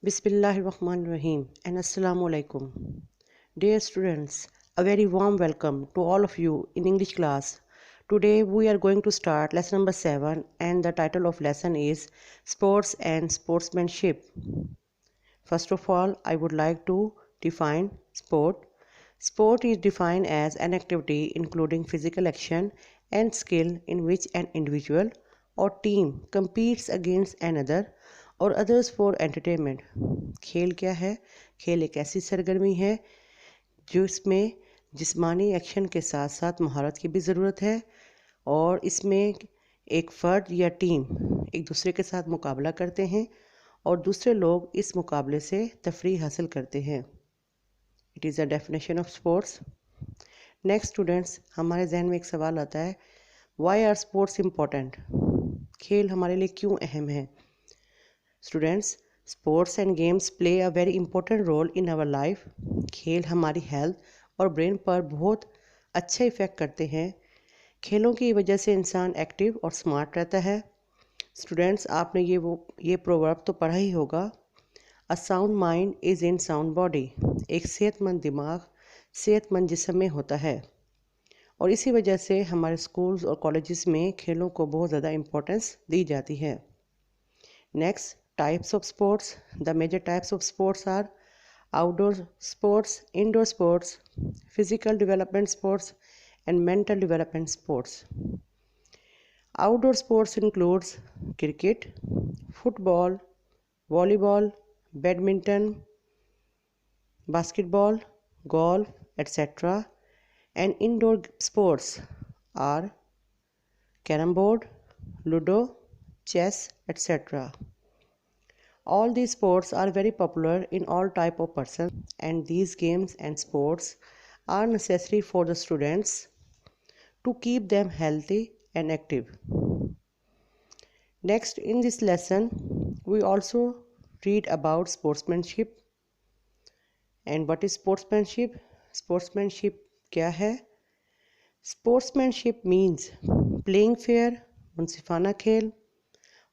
Bismillahirrahmanirrahim and Assalamu alaikum. Dear students, a very warm welcome to all of you in English class. Today we are going to start lesson number 7 and the title of lesson is Sports and Sportsmanship. First of all, I would like to define sport. Sport is defined as an activity including physical action and skill in which an individual or team competes against another और others for entertainment. खेल क्या है? खेल एक ऐसी सरगर्मी है जिसमें जिस्मानी एक्शन के साथ साथ महारत की भी ज़रूरत है और इसमें एक फ़र्द या टीम एक दूसरे के साथ मुकाबला करते हैं और दूसरे लोग इस मुकाबले से तफरीह हासिल करते हैं। It is a definition of sports. Next students, हमारे जहन में एक सवाल आता है, वाई आर स्पोर्ट्स इम्पोर्टेंट? खेल हमारे लिए क्यों अहम है? Students, sports and games play a very important role in our life. खेल हमारी हेल्थ और ब्रेन पर बहुत अच्छा इफ़ेक्ट करते हैं। खेलों की वजह से इंसान एक्टिव और स्मार्ट रहता है। स्टूडेंट्स, आपने ये प्रोवर्ब तो पढ़ा ही होगा, a sound mind is in sound body. एक सेहतमंद दिमाग सेहतमंद जिस्म में होता है और इसी वजह से हमारे स्कूल्स और कॉलेजेस में खेलों को बहुत ज़्यादा इम्पोर्टेंस दी जाती है। Next, types of sports. The major types of sports are outdoor sports, indoor sports, physical development sports, and mental development sports. Outdoor sports includes cricket, football, volleyball, badminton, basketball, golf, etc. And indoor sports are carom board, ludo, chess, etc. All these sports are very popular in all type of persons and these games and sports are necessary for the students to keep them healthy and active. Next, in this lesson, we also read about sportsmanship. And what is sportsmanship? Sportsmanship क्या है? Sportsmanship means playing fair, मुनसिफाना खेल,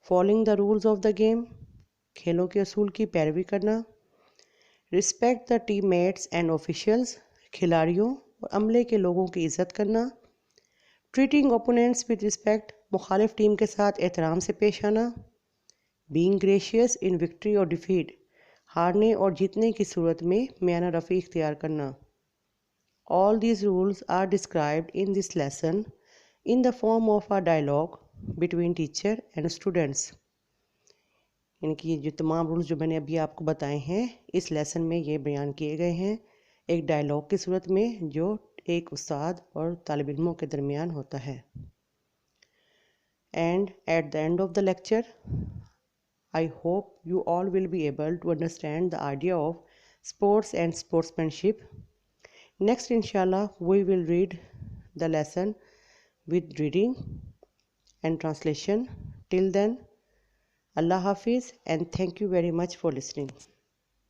following the rules of the game, खेलों के असूल की पैरवी करना, respect the teammates and officials, खिलाड़ियों और अमले के लोगों की इज़्ज़त करना, ट्रीटिंग ओपोनेंट्स विद रिस्पेक्ट, मुखालिफ टीम के साथ एहतराम से पेश आना, बीइंग ग्रेशियस इन विक्ट्री और डिफीट, हारने और जीतने की सूरत में मियाना रफ़ी इख्तियार करना। All these rules are described in this lesson in the form of a dialogue between teacher and students. यानी कि ये जो तमाम रूल्स जो मैंने अभी आपको बताए हैं इस लेसन में ये बयान किए गए हैं एक डायलॉग की सूरत में जो एक उस्ताद और तालिब इल्मों के दरमियान होता है। And at the end of the lecture I hope you all will be able to understand the idea of sports and sportsmanship. Next इंशाल्लाह we will read the lesson with reading and translation. Till then, Allah Hafiz and thank you very much for listening.